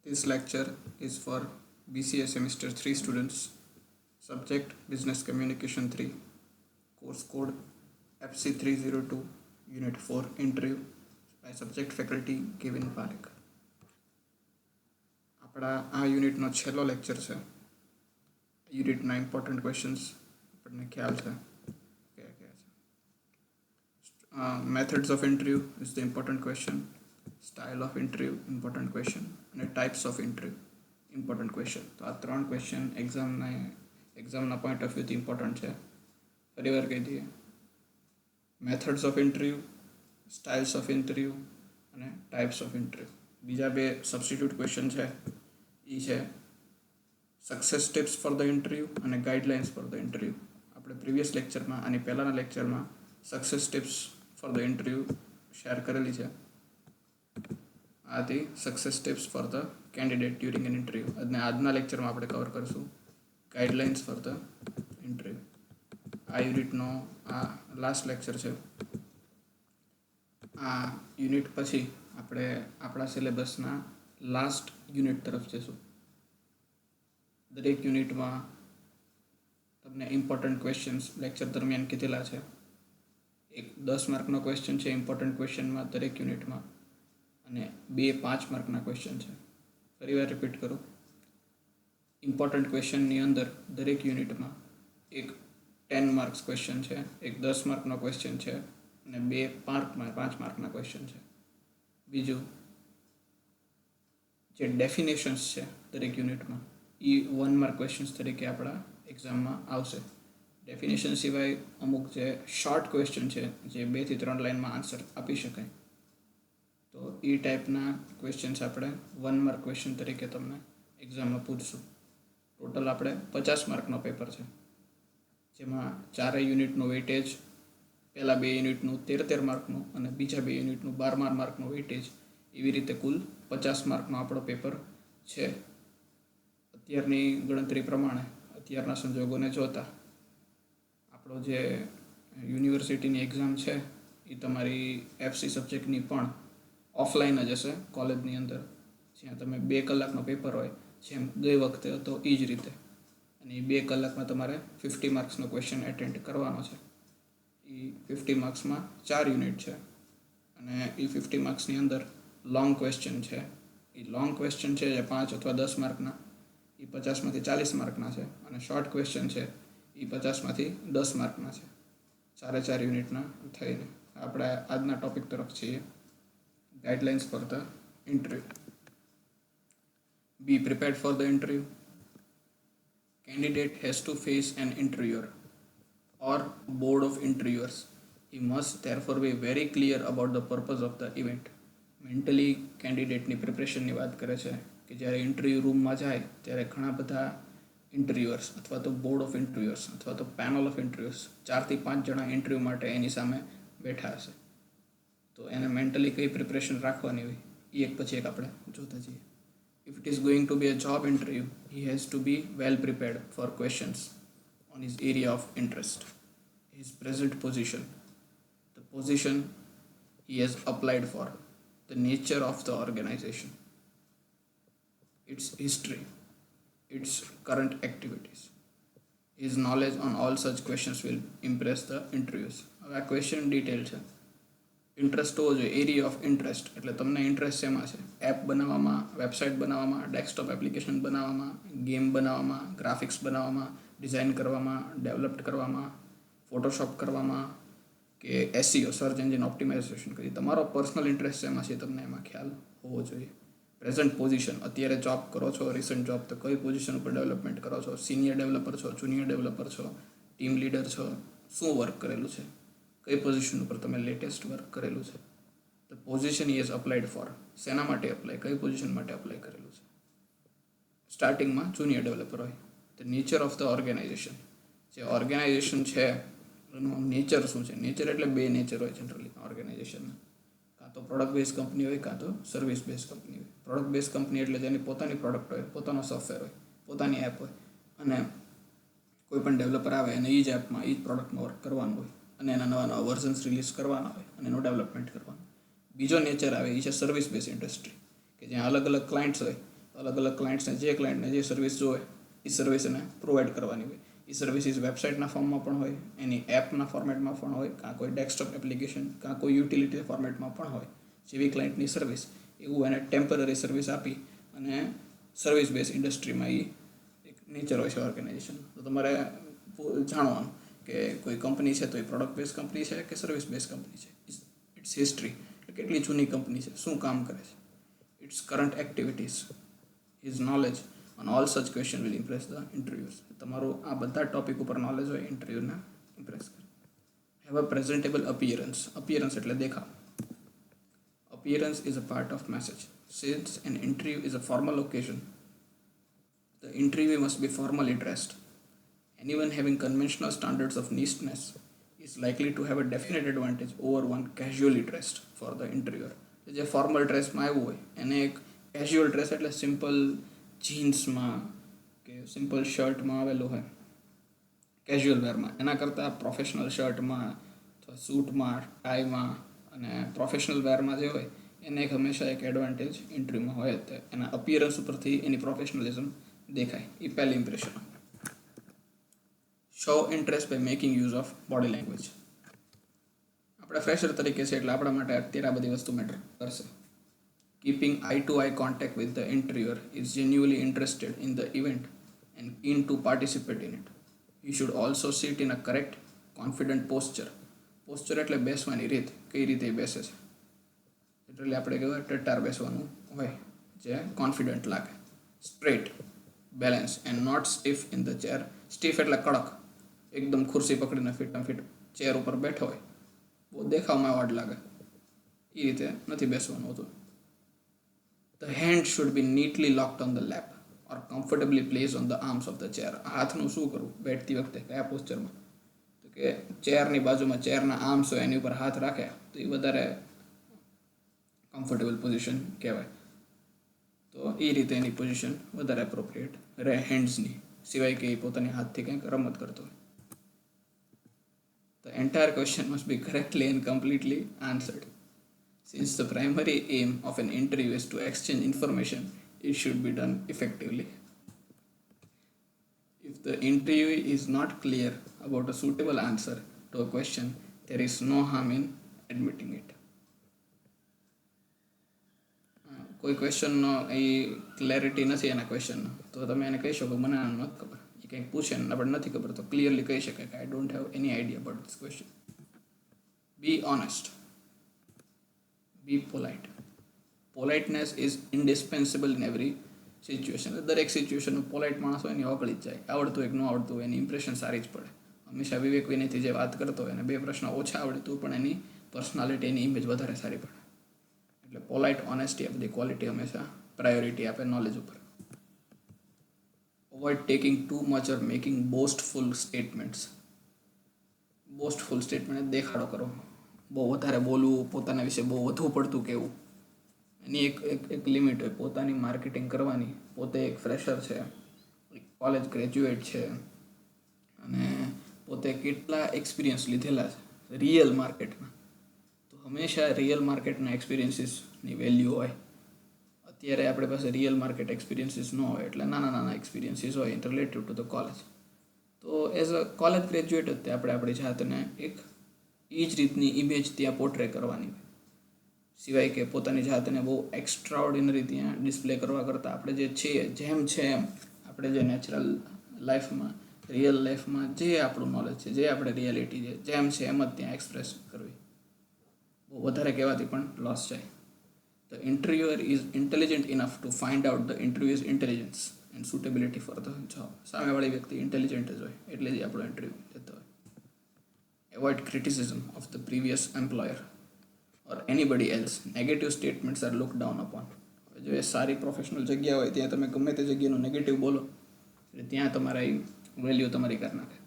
This lecture is for BCA Semester 3 students. Subject Business Communication 3. Course code FC302. Unit 4 Interview by Subject Faculty Kevin Parekh. આપણા આ યુનિટનો છેલ્લો lecture છે. યુનિટના important questions આપણને ખ્યાલ છે કયા કયા છે. Methods of interview is the important question. Style of interview important question અને types of interview important question. તો આ ત્રણ ક્વેશ્ચન એક્ઝામના પોઈન્ટ ઓફ વ્યૂથી ઇમ્પોર્ટન્ટ છે. ફરીવાર કહી દઈએ, methods of interview, styles of interview અને ટાઈપ્સ ઓફ ઇન્ટરવ્યૂ. બીજા બે સબસ્ટિટ્યૂટ ક્વેશ્ચન છે એ છે success tips for the interview અને ગાઈડલાઇન્સ ફોર ધ ઇન્ટરવ્યૂ. આપણે પ્રીવિયસ લેક્ચરમાં આની પહેલાંના લેક્ચરમાં success tips for the interview share કરેલી છે. આ હતી success tips for the candidate during an interview. અને આજના લેક્ચરમાં આપણે કવર કરીશું ગાઈડલાઇન્સ ફોર ધ ઇન્ટરવ્યૂ. આ યુનિટનો આ લાસ્ટ લેક્ચર છે. આ યુનિટ પછી આપણે આપણા સિલેબસના લાસ્ટ યુનિટ તરફ જઈશું. દરેક યુનિટમાં તમને ઇમ્પોર્ટન્ટ ક્વેશ્ચન્સ લેક્ચર દરમિયાન કીધેલા છે. એક 10 માર્કનો ક્વેશ્ચન છે ઇમ્પોર્ટન્ટ ક્વેશ્ચનમાં દરેક યુનિટમાં, અને 2 5 માર્કના ક્વેશ્ચન છે. ફરીવાર રિપીટ કરું, ઇમ્પોર્ટન્ટ ક્વેશ્ચનની અંદર દરેક યુનિટમાં એક 10 માર્ક્સ ક્વેશ્ચન છે, એક 10 માર્કનો ક્વેશ્ચન છે અને 2 5 માર્કના ક્વેશ્ચન છે. બીજું, જે ડેફિનેશન્સ છે દરેક યુનિટમાં એ 1 માર્ક ક્વેશ્ચન્સ તરીકે આપણા એક્ઝામમાં આવશે. ડેફિનેશન સિવાય અમુક જે શોર્ટ ક્વેશ્ચન છે જે 2 થી 3 લાઇનમાં આન્સર આપી શકાય, તો એ ટાઈપના ક્વેશ્ચન્સ આપણે 1 માર્ક ક્વેશ્ચન તરીકે તમને એક્ઝામમાં પૂછશું. ટોટલ આપણે 50 માર્કનો પેપર છે, જેમાં 4 યુનિટનું વેઇટેજ, પહેલાં 2 યુનિટનું 13 માર્કનું અને બીજા 2 યુનિટનું 12 માર્કનું વેઇટેજ, એવી રીતે કુલ 50 માર્કનો આપણો પેપર છે. અત્યારની ગણતરી પ્રમાણે, અત્યારના સંજોગોને જોતા, આપણો જે યુનિવર્સિટીની એક્ઝામ છે એ તમારી એફસી સબ્જેક્ટની પણ ઓફલાઈન જ હશે કોલેજની અંદર, જ્યાં તમે 2 કલાકનો પેપર હોય જેમ ગઈ વખતે હતો એ જ રીતે. અને એ 2 કલાકમાં તમારે 50 માર્ક્સનો ક્વેશ્ચન એટેન્ડ કરવાનો છે. એ 50 માર્ક્સમાં 4 યુનિટ છે અને એ 50 માર્ક્સની અંદર લોંગ ક્વેશ્ચન છે. એ લોંગ ક્વેશ્ચન છે જે 5 અથવા 10 માર્કના, એ 50માંથી 40 માર્કના છે. અને શોર્ટ ક્વેશ્ચન છે એ 50માંથી 10 માર્કના છે. 4 યુનિટના થઈને આપણે આજના ટોપિક તરફ છીએ, guidelines for the interview. Be prepared for the interview. Candidate has to face an interviewer or board of interviewers. He must therefore be very clear about the purpose of the event. Mentally કેન્ડિડેટની પ્રિપરેશનની વાત કરે છે કે જ્યારે interview રૂમમાં જાય ત્યારે ઘણા બધા ઇન્ટરવ્યુઅર્સ અથવા તો બોર્ડ ઓફ ઇન્ટરવ્યુઅર્સ અથવા તો પેનલ ઓફ ઇન્ટરવ્યુઅર્સ, 4 થી 5 જણા ઇન્ટરવ્યૂ માટે એની સામે બેઠા હશે. તો એને મેન્ટલી કઈ પ્રિપરેશન રાખવાની હોય એ એક પછી એક આપણે જોતા જઈએ. If it is going to be a job interview, he has to be well prepared for questions on his area of interest, his present position, the position he has applied for, the nature of the organization, its history, its current activities. His knowledge on all such questions will impress the interviewers. હવે આ question detail છે. Interest હોવો જોઈએ, area of interest એટલે તમને interest શેમાં છે? App બનાવવામાં, વેબસાઇટ બનાવવામાં, ડેસ્કટોપ એપ્લિકેશન બનાવવામાં, ગેમ બનાવવામાં, ગ્રાફિક્સ બનાવવામાં, ડિઝાઇન કરવામાં, ડેવલપ કરવામાં, ફોટોશોપ કરવામાં, કે એસઈઓ સર્ચ એન્જિન ઓપ્ટિમાઇઝેશન કરી. તમારો પર્સનલ ઇન્ટરેસ્ટ શેમાં છે તમને એમાં ખ્યાલ હોવો જોઈએ. પ્રેઝન્ટ પોઝિશન, અત્યારે જોબ કરો છો, રિસન્ટ જોબ, તો કઈ પોઝિશન ઉપર ડેવલપમેન્ટ કરો છો? સિનિયર ડેવલપર છો, જુનિયર ડેવલપર છો, ટીમ લીડર છો, શું વર્ક કરેલું છે? કઈ પોઝિશન ઉપર તમે લેટેસ્ટ વર્ક કરેલું છે? The position is applied for, શેના માટે અપ્લાય, કઈ પોઝિશન માટે અપ્લાય કરેલું છે? સ્ટાર્ટિંગમાં જુનિયર ડેવલપર હોય. The nature of the organization, જે ઓર્ગેનાઇઝેશન છે એનું નેચર શું છે? નેચર એટલે 2 નેચર હોય જનરલી ઓર્ગેનાઇઝેશનમાં. કાં તો પ્રોડક્ટ બેઝ કંપની હોય, કાં તો સર્વિસ બેઝ કંપની હોય. પ્રોડક્ટ બેઝ કંપની એટલે જેની પોતાની પ્રોડક્ટ હોય, પોતાનો સોફ્ટવેર હોય, પોતાની એપ હોય, અને કોઈ પણ ડેવલપર આવે અને એ જ એપમાં, એ જ પ્રોડક્ટમાં વર્ક કરવાનું હોય અને એના નવા વર્ઝન્સ રિલીઝ કરવાના હોય અને એનું ડેવલપમેન્ટ કરવાનું. બીજો નેચર આવે એ છે સર્વિસ બેઝ ઇન્ડસ્ટ્રી, કે જ્યાં અલગ અલગ ક્લાયન્ટ્સ હોય અલગ અલગ ક્લાયન્ટને જે સર્વિસ જોઈએ એ સર્વિસ એને પ્રોવાઈડ કરવાની હોય. એ સર્વિસીસ વેબસાઇટના ફોર્મમાં પણ હોય, એની એપના ફોર્મેટમાં પણ હોય, કાં કોઈ ડેસ્કટોપ એપ્લિકેશન, કાં કોઈ યુટિલિટી ફોર્મેટમાં પણ હોય. જેવી ક્લાયન્ટની સર્વિસ એવું એને ટેમ્પરરી સર્વિસ આપી અને સર્વિસ બેઝ ઇન્ડસ્ટ્રીમાં એ એક નેચર હોય છે ઓર્ગેનાઇઝેશન. તો તમારે જાણવાનું કે કોઈ કંપની છે તો એ પ્રોડક્ટ બેઝ કંપની છે કે સર્વિસ બેઝ કંપની છે. ઇટ્સ હિસ્ટ્રી, એટલે કેટલી જૂની કંપની છે, શું કામ કરે છે, its current activities, his knowledge on all such question will impress the interviewers. તમારું આ બધા ટોપિક ઉપર નોલેજ હોય ઇન્ટરવ્યૂને ઇમ્પ્રેસ કરે. હેવ અ પ્રેઝન્ટેબલ અપિયરન્સ એટલે દેખાવ. Appearance is a part of message. Since an interview is a formal occasion, the interview must be formally dressed. Anyone having conventional standards of neatness is likely to have a definite advantage over one casually dressed for the interviewer. જે formal ડ્રેસમાં આવ્યું હોય એને એક casual dress એટલે simple જીન્સમાં કે simple શર્ટમાં આવેલું હોય casual વેરમાં, એના કરતાં પ્રોફેશનલ શર્ટમાં અથવા સૂટમાં, ટાઈમાં અને પ્રોફેશનલ વેરમાં જે હોય એને એક હંમેશા એક એડવાન્ટેજ ઇન્ટરવ્યૂમાં હોય જ. એના અપિયરન્સ ઉપરથી એની પ્રોફેશનલિઝમ દેખાય. એ પહેલી impression. Show interest by making use of body language. આપણે ફ્રેશર તરીકે છે એટલે આપણા માટે અત્યારે આ બધી વસ્તુ મેટર કરશે. Keeping eye to eye contact with the interviewer is genuinely interested in the event and keen to participate in it. You should also sit in a correct, confident posture. Posture એટલે બેસવાની રીત, કઈ રીતે બેસે છે. એટલે આપણે કહેવાય ટટ્ટાર બેસવાનું હોય જે કોન્ફિડન્ટ લાગે. Straight, balance and not stiff in the chair. Stiff એટલે કડક, એકદમ ખુરશી પકડીને ફિટ ચેર ઉપર બેઠો હોય, બહુ દેખાવમાં વાડ લાગે, એ રીતે નથી બેસવાનું હોતું. The hand should be neatly locked on the lap or comfortably place on the arms of the chair. હાથનું શું કરવું બેઠતી વખતે, કયા પોસ્ચરમાં? તો કે ચેરની બાજુમાં ચેરના આર્મ્સ હોય એની ઉપર હાથ રાખે તો એ વધારે કમ્ફર્ટેબલ પોઝિશન કહેવાય. તો એ રીતે એની પોઝિશન વધારે એપ્રોપ્રિએટ રહે હેન્ડ્સની, સિવાય કે એ પોતાની હાથથી કંઈક રમત કરતો હોય. The entire question must be correctly and completely answered. Since the primary aim of an interview is to exchange information, it should be done effectively. If the interviewee is not clear about a suitable answer to a question, there is no harm in admitting it. કોઈ ક્વેશ્ચનનો એ clarity નથી એના ક્વેશ્ચનનો તો તમે એને કહી શકો મને આનું નથી ખબર. એ કંઈક પૂછે ને આપણે નથી ખબર તો ક્લિયરલી કહી શકે કે I don't have any idea about this question. Be honest, be polite. Politeness is indispensable in every situation. દરેક સિચ્યુએશનમાં પોલાઇટ માણસ હોય એની ઓગળી જ જાય. આવડતું હોય કે ન આવડતું હોય એની ઇમ્પ્રેશન સારી જ પડે. હંમેશા વિવેક વિનયથી જે વાત કરતો હોય અને બે પ્રશ્ન ઓછા આવડતું પણ એની પર્સનાલિટી, એની ઇમેજ વધારે સારી પડે. એટલે પોલાઇટ, ઓનેસ્ટી આ બધી ક્વોલિટી હંમેશા પ્રાયોરિટી આપે નોલેજ ઉપર. અવોઇડ ટેકિંગ ટુ મચ ઓર મેકિંગ બોસ્ટફુલ સ્ટેટમેન્ટ્સ. બોસ્ટફુલ સ્ટેટમેન્ટ દેખાડો કરો, બહુ વધારે બોલવું, પોતાના વિશે બહુ વધુ પડતું કહેવું. એની એક લિમિટ હોય પોતાની માર્કેટિંગ કરવાની. પોતે એક ફ્રેશર છે, કોલેજ ગ્રેજ્યુએટ છે અને પોતે કેટલા એક્સપિરિયન્સ લીધેલા છે રિયલ માર્કેટમાં. તો હંમેશા રિયલ માર્કેટના એક્સપિરિયન્સીસની વેલ્યુ હોય. અત્યારે આપણી પાસે રિયલ માર્કેટ એક્સપિરિયન્સીસ ન હોય એટલે નાના એક્સપિરિયન્સીસ હોય in relative to the college. તો એઝ અ કોલેજ ગ્રેજ્યુએટ જ આપણે આપણી જાતને એક એ જ રીતની ઇમેજ ત્યાં પોર્ટ્રે કરવાની હોય. સિવાય કે પોતાની જાતને બહુ એક્સ્ટ્રાઓર્ડિનરી ત્યાં ડિસ્પ્લે કરવા કરતાં આપણે જે છીએ જેમ છે એમ આપણે જે નેચરલ લાઈફમાં, રિયલ લાઈફમાં જે આપણું નોલેજ છે, જે આપણે રિયાલિટી છે જેમ છે એમ જ ત્યાં એક્સપ્રેસ કરવી. બહુ વધારે કહેવાથી પણ લોસ જાય. The interviewer is intelligent enough to find out the interviewer's intelligence and suitability for the job. સામેવાળી વ્યક્તિ ઇન્ટેલિજન્ટ જ હોય એટલે જ આપણો ઇન્ટરવ્યૂ લેતો હોય. Avoid criticism of the previous employer or anybody else. Negative statements are looked down upon. જો એ સારી પ્રોફેશનલ જગ્યા હોય ત્યાં તમે ગમે તે જગ્યાનું નેગેટિવ બોલો એટલે ત્યાં તમારા વેલ્યુ તમારી કરી નાખે.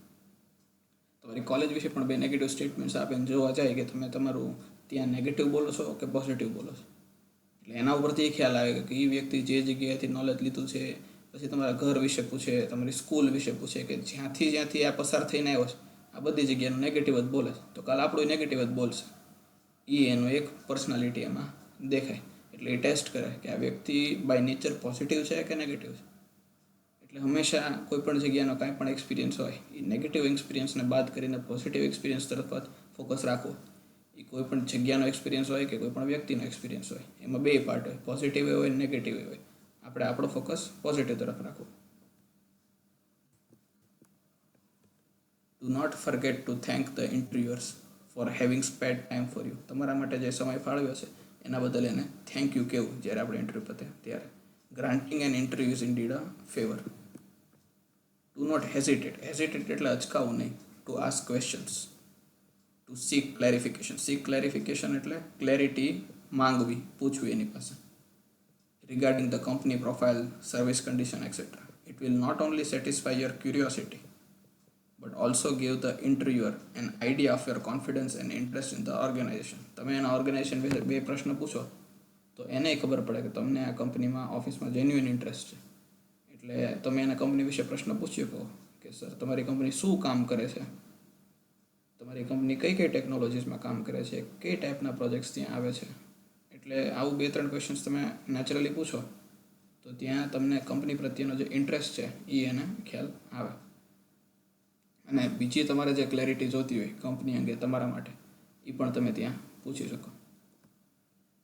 તમારી કોલેજ વિશે પણ બે નેગેટિવ સ્ટેટમેન્ટ્સ આપે ને જોવા જાય કે તમે તમારું ત્યાં નેગેટિવ બોલો છો કે પોઝિટિવ બોલો છો. એટલે એના ઉપરથી એ ખ્યાલ આવે કે એ વ્યક્તિ જે જગ્યાએથી નોલેજ લીધું છે, પછી તમારા ઘર વિશે પૂછે, તમારી સ્કૂલ વિશે પૂછે કે જ્યાંથી આ પસાર થઈને આવ્યો છે આ બધી જગ્યાનું નેગેટિવ જ બોલે છે તો કાલે આપણું નેગેટિવ જ બોલશે. એ એનું એક પર્સનાલિટી એમાં દેખાય. એટલે એ ટેસ્ટ કરે કે આ વ્યક્તિ બાય નેચર પોઝિટિવ છે કે નેગેટિવ છે. એટલે હંમેશા કોઈ પણ જગ્યાનો કાંઈ પણ એક્સપિરિયન્સ હોય એ નેગેટિવ એક્સપિરિયન્સને બાદ કરીને પોઝિટિવ એક્સપિરિયન્સ તરફ જ ફોકસ રાખવો. એ કોઈ પણ જગ્યાનો એક્સપિરિયન્સ હોય કે કોઈ પણ વ્યક્તિનો એક્સપિરિયન્સ હોય, એમાં બે પાર્ટ હોય, પોઝિટિવ હોય નેગેટિવ હોય. આપણે આપણો ફોકસ પોઝિટિવ તરફ રાખવો. Do not forget to thank the interviewers for having spared time for you. તમારા માટે જે સમય ફાળવ્યો છે એના બદલ એને થેન્ક યુ કહેવું જ્યારે આપણે ઇન્ટરવ્યૂ પતે ત્યારે. Granting an interview is indeed a favour. Do not hesitate. Hesitate એટલે અચકાવું નહીં. To ask questions. To seek clarification. Seek clarification એટલે ક્લેરિટી માંગવી, પૂછવી એની પાસે. Regarding the company profile, service condition etcetera. It will not only satisfy your curiosity but also give the interviewer an idea of your confidence and interest in the organization. તમે એના organisation વિશે બે પ્રશ્ન પૂછો તો એને ખબર પડે કે તમને આ કંપનીમાં ઓફિસમાં જેન્યુઇન ઇન્ટરેસ્ટ છે. એટલે તમે એના કંપની વિશે પ્રશ્ન પૂછી શકો કે સર તમારી કંપની શું કામ કરે છે, તમારી કંપની કઈ કઈ ટેકનોલોજીસમાં કામ કરે છે, કઈ ટાઈપના પ્રોજેક્ટ્સ ત્યાં આવે છે. એટલે આવું 2-3 ક્વેશ્ચન્સ તમે નેચરલી પૂછો તો ત્યાં તમને કંપની પ્રત્યેનો જે ઇન્ટરેસ્ટ છે એ એને ખ્યાલ આવે. અને બીજી તમારે જે ક્લેરિટી જોતી હોય કંપની અંગે તમારા માટે એ પણ તમે ત્યાં પૂછી શકો.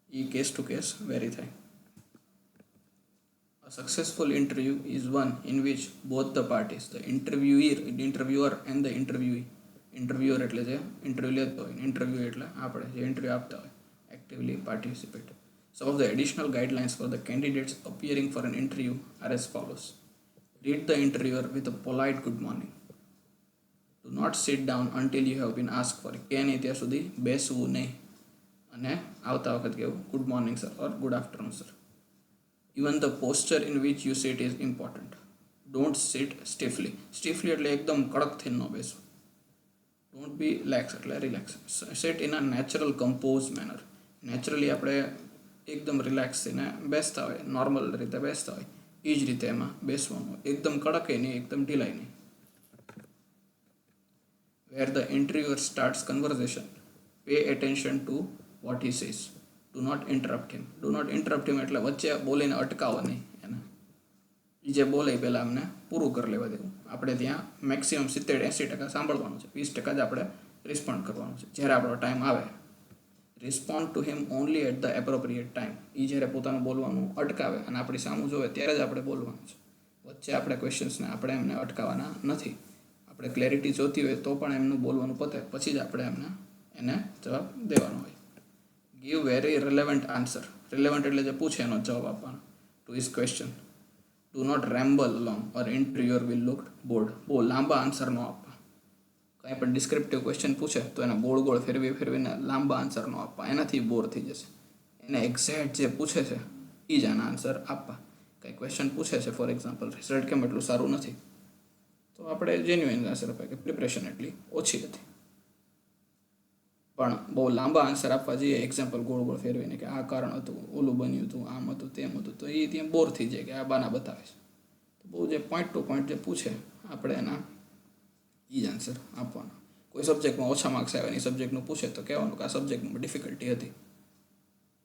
એ કેસ ટુ કેસ વેરી થાય. A successful interview is one in which both the parties, the interviewer and the interviewee, interviewer એટલે જે ઇન્ટરવ્યૂ લેતો હોય, ઇન્ટરવ્યૂ એટલે આપણે જે ઇન્ટરવ્યૂ આપતા હોય, actively participate. Some of the additional guidelines for the candidates appearing for an interview are as follows. Greet the interviewer with a polite good morning. Do not sit down until you have been asked for it. કે નહીં ત્યાં સુધી બેસવું નહીં અને આવતા વખત કહેવું good morning sir or good afternoon sir. Even the posture in which you sit is important. Don't sit stiffly. Stiffly એટલે એકદમ કડક થઈને ન બેસવું. ડોન્ટ બી લેક્સ એટલે relax. Sit in a natural compose manner. Naturally આપણે એકદમ relax થઈને બેસતા હોય, નોર્મલ રીતે બેસતા હોય એ જ રીતે એમાં બેસવાનું. એકદમ કડક નહીં, એકદમ ઢીલાઈ નહીં. Where the interviewer starts conversation, pay attention to what he says. Do not interrupt him. Do not interrupt him એટલે વચ્ચે બોલીને અટકાવો નહીં એને. એ જે બોલે પહેલાં અમને પૂરું કરી લેવા દેવું. આપણે ત્યાં મેક્સિમમ 70-80% સાંભળવાનું છે, 20% જ આપણે રિસ્પોન્ડ કરવાનું છે. જ્યારે આપણો ટાઈમ આવે, respond to him only at the appropriate time. એ જ્યારે પોતાનું બોલવાનું અટકાવે અને આપણી સામું જોવે ત્યારે જ આપણે બોલવાનું છે. વચ્ચે આપણે ક્વેશ્ચન્સને આપણે એમને અટકાવવાના નથી. આપણે ક્લેરિટી જોતી હોય તો પણ એમનું બોલવાનું પતે પછી જ આપણે એને જવાબ દેવાનો હોય. Give very relevant answer. Relevant એટલે જે પૂછે એનો જવાબ આપવાનો to his question. Do not ramble long or interviewer will look bored. બહુ લાંબા આન્સર ન આપવા. કંઈ પણ ડિસ્ક્રિપ્ટિવ ક્વેશ્ચન પૂછે તો એને ગોળ ફેરવીને લાંબા આન્સર ન આપવા, એનાથી બોર થઈ જશે. એને એક્ઝેક્ટ જે પૂછે છે એ જ આના આન્સર આપવા. કંઈ ક્વેશ્ચન પૂછે છે ફોર એક્ઝામ્પલ રિઝલ્ટ કેમ એટલું સારું નથી તો આપણે જેન્યુઇન આન્સર અપાય કે પ્રિપરેશન એટલી ઓછી હતી. પણ બહુ લાંબા આન્સર આપવા જઈએ એક્ઝામ્પલ ગોળ ફેરવીને કે આ કારણ હતું, ઓલું બન્યું હતું, આમ હતું, તેમ હતું, તો એ ત્યાં બોર થઈ જાય કે આ બાના બતાવે છે. તો બહુ જે પોઈન્ટ ટુ પોઈન્ટ જે પૂછે આપણે એના એ જ આન્સર આપવાનો. કોઈ સબ્જેક્ટમાં ઓછા માર્ક્સ આવ્યા એ સબ્જેક્ટનું પૂછે તો કહેવાનું કે આ સબ્જેક્ટમાં ડિફિકલ્ટી હતી,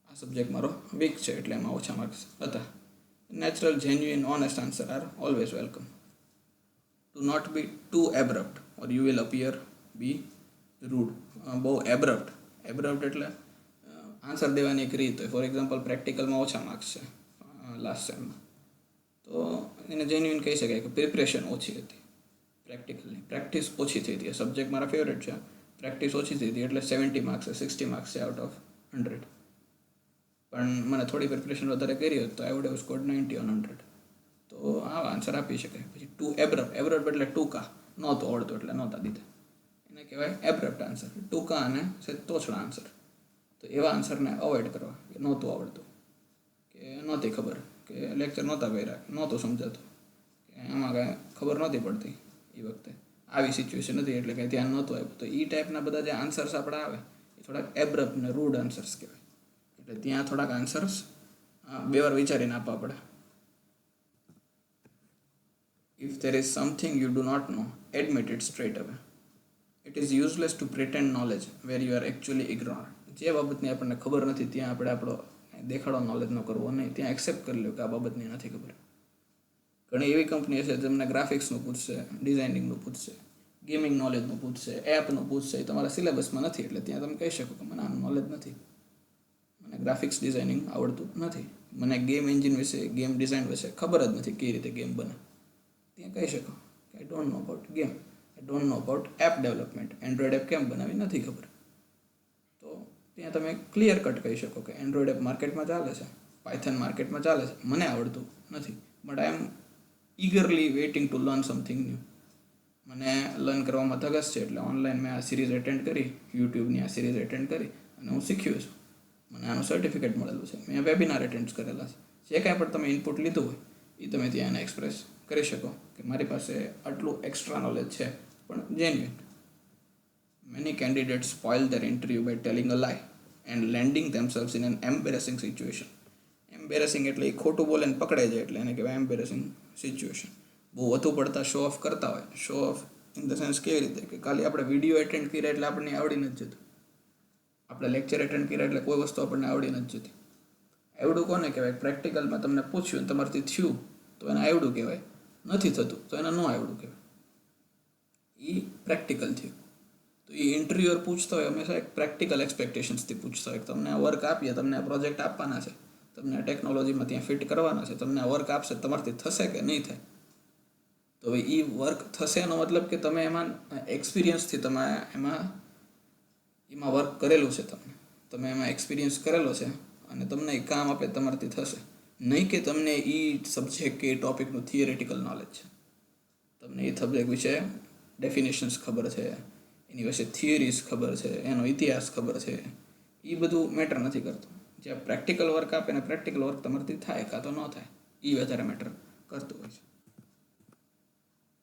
આ સબ્જેક્ટ મારો વીક છે એટલે એમાં ઓછા માર્ક્સ હતા. Natural, genuine, honest answer are always welcome. Do not be too abrupt or you will appear be rude. બહુ એબ્રપ્ટ એટલે આન્સર દેવાની એક રીત હોય. ફોર એક્ઝામ્પલ પ્રેક્ટિકલમાં ઓછા માર્ક્સ છે લાસ્ટ સેમમાં તો એને જેન્યુઇન કહી શકાય કે પ્રિપરેશન ઓછી હતી પ્રેક્ટિકલની. પ્રેક્ટિસ ઓછી થઈ હતી. સબ્જેક્ટ મારા ફેવરેટ છે, પ્રેક્ટિસ ઓછી થઈ હતી એટલે 70 માર્ક્સ છે, 60 માર્ક્સ છે આઉટ ઓફ 100. પણ મને થોડી પ્રિપરેશન વધારે કરી હોત તો I would have scored 90 on 100. તો આવા આન્સર આપી શકાય. પછી ટુ એબ્રપ્ટ એટલે ટૂંકા, નહોતું આવડતું એટલે નહોતા દીધા, એને કહેવાય એબ્રપ્ટ આન્સર. ટૂંકા અને તોછડા આન્સર. તો એવા આન્સરને અવોઇડ કરવા કે નહોતું આવડતું, કે નહોતી ખબર, કે લેક્ચર નહોતા ભર્યા, નહોતું સમજાતું, કે આમાં કાંઈ ખબર નહોતી પડતી એ વખતે, આવી સિચ્યુએશન હતી એટલે કંઈ ધ્યાન નહોતું આવ્યું. તો એ ટાઈપના બધા જે આન્સર્સ આપણે આવે એ થોડાક એબ્રપ્ટ ને રૂડ આન્સર્સ કહેવાય. એટલે ત્યાં થોડાક આન્સર્સ બે વાર વિચારીને આપવા પડે. If there is something you do not know, admit it straight away. It is useless to pretend knowledge where you are actually ignorant. જે બાબતની આપણને ખબર નથી ત્યાં આપણે આપણો દેખાડો નોલેજ ન કરવો નહીં, ત્યાં એક્સેપ્ટ કરી લો કે આ બાબતની નથી ખબર. ઘણી એવી કંપની હશે જેમને ગ્રાફિક્સનું પૂછશે, ડિઝાઇનિંગનું પૂછશે, ગેમિંગ નોલેજનું પૂછશે, એપનું પૂછશે, એ તમારા સિલેબસમાં નથી એટલે ત્યાં તમે કહી શકો કે મને આનું નોલેજ નથી, મને ગ્રાફિક્સ ડિઝાઇનિંગ આવડતું નથી, મને ગેમ એન્જિન વિશે, ગેમ ડિઝાઇન વિશે ખબર જ નથી કેવી રીતે ગેમ બને. ત્યાં કહી શકો કે I don't know about game, I don't know about app development, Android app કેમ બનાવી નથી ખબર. તો ત્યાં તમે ક્લિયર કટ કહી શકો કે એન્ડ્રોઈડ એપ માર્કેટમાં ચાલે છે, પાયથન માર્કેટમાં ચાલે છે, મને આવડતું નથી, but I am eagerly waiting to learn something new. મને લર્ન કરવામાં ધગસ છે એટલે ઓનલાઈન મેં આ સિરીઝ એટેન્ડ કરી, યુટ્યુબની આ સિરીઝ એટેન્ડ કરી અને હું શીખ્યો છું, મને આનું સર્ટિફિકેટ મળેલું છે, મેં વેબિનાર એટેન્ડ કરેલા છે. જે કાંઈ પણ તમે ઇનપુટ લીધું હોય એ તમે ત્યાં એને એક્સપ્રેસ કરી શકો કે મારી પાસે આટલું એક્સ્ટ્રા નોલેજ છે, પણ genuine. Many candidates spoil their interview by telling a lie and landing themselves in an embarrassing situation. Embarrassing એટલે એ ખોટું બોલે ને પકડે જાય એટલે એને કહેવાય એમ્બેરેસિંગ સિચ્યુએશન. બહુ વધુ પડતા શો ઓફ કરતા હોય, show of in the sense કેવી રીતે કે ખાલી આપણે વિડીયો એટેન્ડ કર્યા એટલે આપણને આવડી નથી જતું, આપણે લેક્ચર એટેન્ડ કર્યા એટલે કોઈ વસ્તુ આપણને આવડી નથી જતી. આવડું કોને કહેવાય? પ્રેક્ટિકલમાં તમને પૂછ્યું ને તમારાથી થયું તો એને આવડું કહેવાય, નથી થતું તો એને ન આવડું કહેવાય. એ પ્રેક્ટિકલ થયું. તો એ ઇન્ટરવ્યુઅર પૂછતો હોય હંમેશા એક પ્રેક્ટિકલ એક્સપેક્ટેશન્સથી પૂછતો હોય કે તમને આ વર્ક આપીએ, તમને આ પ્રોજેક્ટ આપવાના છે, તમને આ ટેકનોલોજીમાં ત્યાં ફિટ કરવાના છે, તમને આ વર્ક આપશે, તમારાથી થશે કે નહીં થાય. તો હવે એ વર્ક થશે એનો મતલબ કે તમે એમાં એક્સપિરિયન્સથી તમે એમાં વર્ક કરેલું છે, તમે એમાં એક્સપિરિયન્સ કરેલો છે અને તમને એ કામ આપે તમારાથી થશે. નહીં કે તમને એ સબ્જેક્ટ કે એ ટોપિકનું થિયરેટિકલ નોલેજ છે, તમને એ સબ્જેક્ટ વિશે ડેફિનેશન્સ ખબર છે, એની વિશે થિયરીઝ ખબર છે, એનો ઇતિહાસ ખબર છે, એ બધું મેટર નથી કરતું. જ્યાં પ્રેક્ટિકલ વર્ક આપે ને પ્રેક્ટિકલ વર્ક તમારાથી થાય કાં તો ન થાય, એ વધારે મેટર કરતું હોય છે.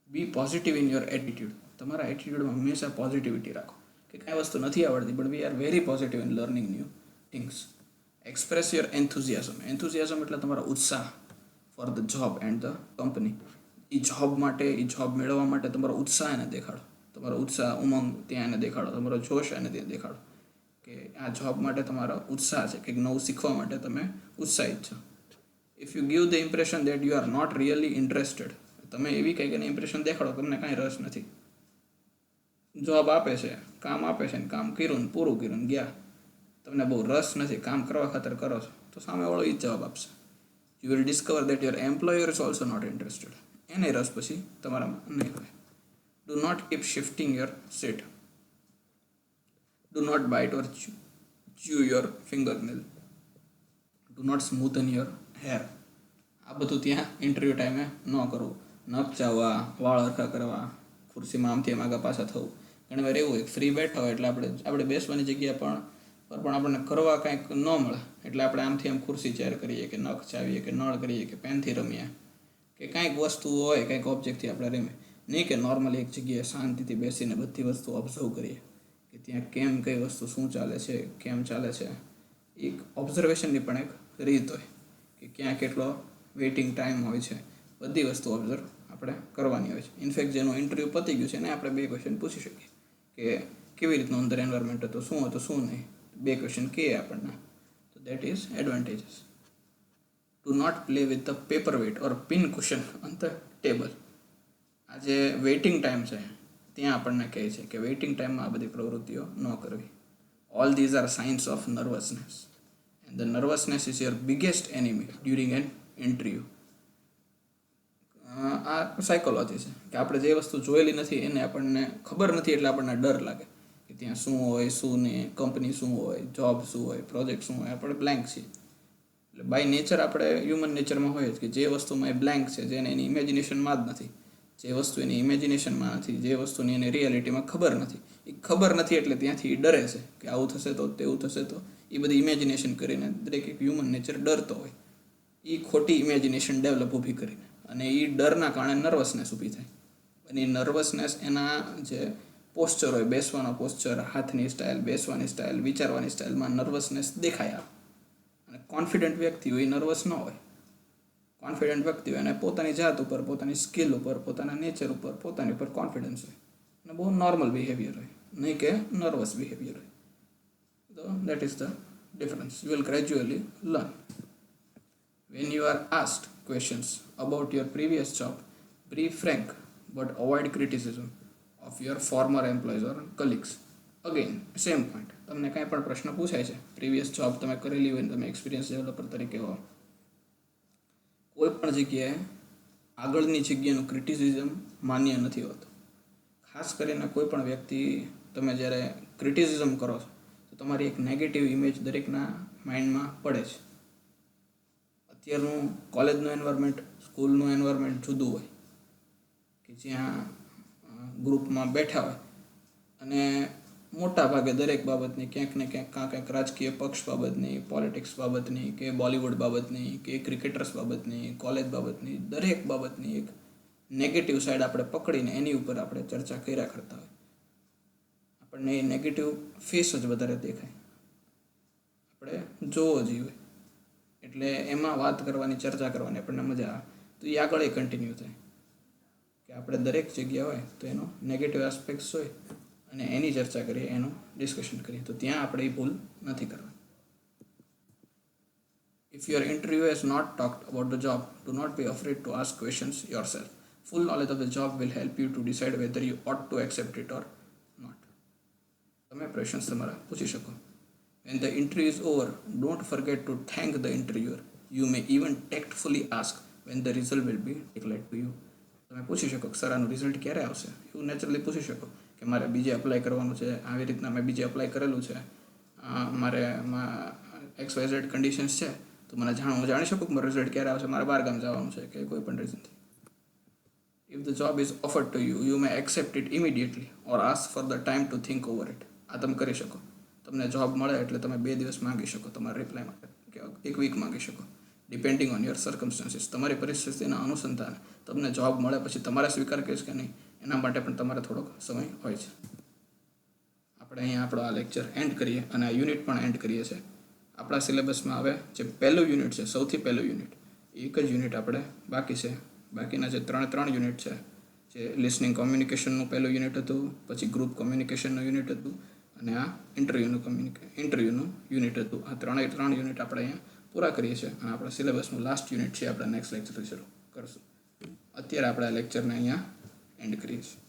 B positive in your attitude. તમારા એટીટ્યૂડમાં હંમેશા પોઝિટિવિટી રાખો કે કાંઈ વસ્તુ નથી આવડતી but we are very positive in learning new things. Express your enthusiasm. Enthusiasm એટલે તમારો ઉત્સાહ for the job and the company. એ જોબ માટે, એ જોબ મેળવવા માટે તમારો ઉત્સાહ એને દેખાડો, તમારો ઉત્સાહ, ઉમંગ ત્યાં એને દેખાડો, તમારો જોશ એને ત્યાં દેખાડો કે આ જોબ માટે તમારો ઉત્સાહ છે, કંઈક નવું શીખવા માટે તમે ઉત્સાહિત છો. If you give the impression that you are not really interested, તમે એવી કંઈક એને ઇમ્પ્રેશન દેખાડો તમને કાંઈ રસ નથી, જોબ આપે છે, કામ આપે છે ને કામ કર્યું ને પૂરું કર્યું ને ગયા, તમને બહુ રસ નથી, કામ કરવા ખાતર કરો છો, તો સામેવાળો એ જ જવાબ આપશે. You will discover that your employer is also not interested. એને રસ પછી તમારામાં નહીં હોય. Do not keep shifting your seat. Do not bite or chew your fingernail. Do not smoothen your hair. આ બધું ત્યાં ઇન્ટરવ્યૂ ટાઈમે ન કરવું. નખ ચાવવા, વાળ હરખા કરવા, ખુરશીમાં આમથી આગા પાછા થવું. ઘણી વાર એવું હોય ફ્રી બેઠા હોય એટલે આપણે બેસવાની જગ્યા પણ આપણને કરવા કાંઈક ન મળે એટલે આપણે આમથી આમ ખુરશી ચેર કરીએ કે નખ ચાવીએ કે નળ કરીએ કે પેનથી રમીએ કે કાંઈક વસ્તુ હોય, કાંઈક ઓબ્જેક્ટથી આપણે રમીએ. નહીં કે નોર્મલી એક જગ્યાએ શાંતિથી બેસીને બધી વસ્તુ ઓબ્ઝર્વ કરીએ કે ત્યાં કેમ કઈ વસ્તુ શું ચાલે છે, કેમ ચાલે છે. એક ઓબ્ઝર્વેશનની પણ એક રીત હોય કે ક્યાં કેટલો વેઇટિંગ ટાઈમ હોય છે, બધી વસ્તુ ઓબ્ઝર્વ આપણે કરવાની હોય છે. ઇનફેક્ટ જેનું ઇન્ટરવ્યૂ પતી ગયું છે એને આપણે 2 ક્વેશ્ચન પૂછી શકીએ કે કેવી રીતનું અંદર એન્વાયરમેન્ટ હતું, શું નહીં. 2 ક્વેશ્ચન કહે આપણને, તો that is advantages. Do not play with the paper weight or pin cushion on the table. આ જે વેઇટિંગ ટાઈમ છે ત્યાં આપણને કહે છે કે વેઇટિંગ ટાઈમમાં આ બધી પ્રવૃત્તિઓ ન કરવી. All these are signs of nervousness and the nervousness is your biggest enemy during an interview. આ સાયકોલોજી છે કે આપણે જે વસ્તુ જોયેલી નથી એને આપણને ખબર નથી એટલે આપણને ડર લાગે કે ત્યાં શું હોય, શું નહીં, કંપની શું હોય, જોબ શું હોય, પ્રોજેક્ટ શું હોય, આપણે બ્લેન્ક છીએ. એટલે બાય નેચર આપણે હ્યુમન નેચરમાં હોય જ કે જે વસ્તુમાં એ બ્લેન્ક છે, જેને એની ઇમેજિનેશનમાં જ નથી, જે વસ્તુ એની ઇમેજિનેશનમાં નથી, જે વસ્તુની એને રિયાલિટીમાં ખબર નથી, એ ખબર નથી એટલે ત્યાંથી એ ડરે છે કે આવું થશે તો, તેવું થશે તો. એ બધી ઇમેજિનેશન કરીને દરેક એક હ્યુમન નેચર ડરતો હોય, એ ખોટી ઇમેજિનેશન ડેવલપ ઊભી કરીને, અને એ ડરના કારણે નર્વસનેસ ઊભી થાય. અને એ નર્વસનેસ એના જે પોસ્ચર હોય, બેસવાનો પોસ્ચર, હાથની સ્ટાઇલ, બેસવાની સ્ટાઇલ, વિચારવાની સ્ટાઇલમાં નર્વસનેસ દેખાય આવે. અને કોન્ફિડન્ટ વ્યક્તિ હોય એ નર્વસ ન હોય. કોન્ફિડન્ટ વ્યક્તિ હોય અને પોતાની જાત ઉપર, પોતાની સ્કિલ ઉપર, પોતાના નેચર ઉપર, પોતાની ઉપર કોન્ફિડન્સ હોય અને બહુ નોર્મલ બિહેવિયર હોય, નહીં કે નર્વસ બિહેવિયર હોય. તો that is the difference. You will gradually learn. When you are asked questions about your previous job, be frank but avoid criticism of your former employees or colleagues. Again, same point. તમને કાંઈ પણ પ્રશ્ન પૂછાય છે, previous job તમે કરેલી હોય, તમે એક્સપિરિયન્સ ડેવલપર તરીકે હો, કોઈ પણ જગ્યાએ આગળની જગ્યાનું ક્રિટિસિઝમ માન્ય નથી હોતું. ખાસ કરીને કોઈ પણ વ્યક્તિ તમે જ્યારે ક્રિટિસિઝમ કરો છો તો તમારી એક નેગેટિવ ઇમેજ દરેકના માઇન્ડમાં પડે છે. અત્યારનું કોલેજનું એન્વાયરમેન્ટ, સ્કૂલનું એન્વાયરમેન્ટ જુદું હોય, કે જ્યાં ગ્રુપમાં બેઠા હોય અને મોટા ભાગે દરેક બાબતની ક્યાંક ને ક્યાંક રાજકીય પક્ષ બાબતની, પોલિટિક્સ બાબતની, કે બોલિવૂડ બાબતની, કે ક્રિકેટર્સ બાબતની, કોલેજ બાબતની, દરેક બાબતની એક નેગેટિવ સાઈડ આપણે પકડીને એની ઉપર આપણે ચર્ચા કર્યા કરતા હોય. આપણને એ નેગેટિવ ફેસ જ વધારે દેખાય, આપણે જોવો જોઈએ, એટલે એમાં વાત કરવાની, ચર્ચા કરવાની આપણને મજા આવે. તો એ આગળ કન્ટિન્યુ થાય કે આપણે દરેક જગ્યા હોય તો એનો નેગેટિવ આસ્પેક્ટ્સ હોય અને એની ચર્ચા કરીએ, એનું ડિસ્કશન કરીએ. તો ત્યાં આપણે એ ભૂલ નથી કરવાની. If your interviewer has not talked about the job, do not be afraid to ask questions yourself. Full knowledge of the job will help you to decide whether you ought to accept it or not. તમે પ્રશ્ન તમારા પૂછી શકો. When the interview is over, don't forget to thank the interviewer. You may even tactfully ask when the result will be declared to you. તમે પૂછી શકો કે sir આનું રિઝલ્ટ ક્યારે આવશે, એવું નેચરલી પૂછી શકો કે મારે બીજે અપ્લાય કરવાનું છે, આવી રીતના મેં બીજે અપ્લાય કરેલું છે, મારે XYZ કન્ડિશન્સ છે, તો મને હું જાણી શકું કે મારું રિઝલ્ટ ક્યારે આવશે, મારે બહાર ગામ જવાનું છે કે કોઈ પણ રીઝનથી. If the job is offered to you, you may accept it immediately or ask for the time to think over it. આ તમે કરી શકો. તમને જોબ મળે એટલે તમે 2 દિવસ માંગી શકો તમારા રિપ્લાય માટે, કે 1 વીક માંગી શકો, ડિપેન્ડિંગ ઓન યોર સર્કમસ્ટાન્સીસ. તમારી પરિસ્થિતિના અનુસંધાને તમને જોબ મળે પછી તમારે સ્વીકાર કરીશ કે નહીં, એના માટે પણ તમારે થોડોક સમય હોય છે. આપણે અહીંયા આપણો આ લેક્ચર એન્ડ કરીએ અને આ યુનિટ પણ એન્ડ કરીએ છીએ. આપણા સિલેબસમાં હવે જે પહેલું યુનિટ છે, સૌથી પહેલું યુનિટ, એક જ યુનિટ આપણે બાકી છે. બાકીના જે 3 યુનિટ છે, જે લિસનિંગ કોમ્યુનિકેશનનું પહેલું યુનિટ હતું, પછી ગ્રુપ કોમ્યુનિકેશનનું યુનિટ હતું, અને આ ઇન્ટરવ્યૂનું યુનિટ હતું. આ 3 યુનિટ આપણે અહીંયા પૂરા કરીએ છીએ અને આપણા સિલેબસનું લાસ્ટ યુનિટ છે. આપણે નેક્સ્ટ લેક્ચર શરૂ કરશું. અત્યારે આપણે આ લેક્ચરને અહીંયા એન્ડ કરીએ છીએ.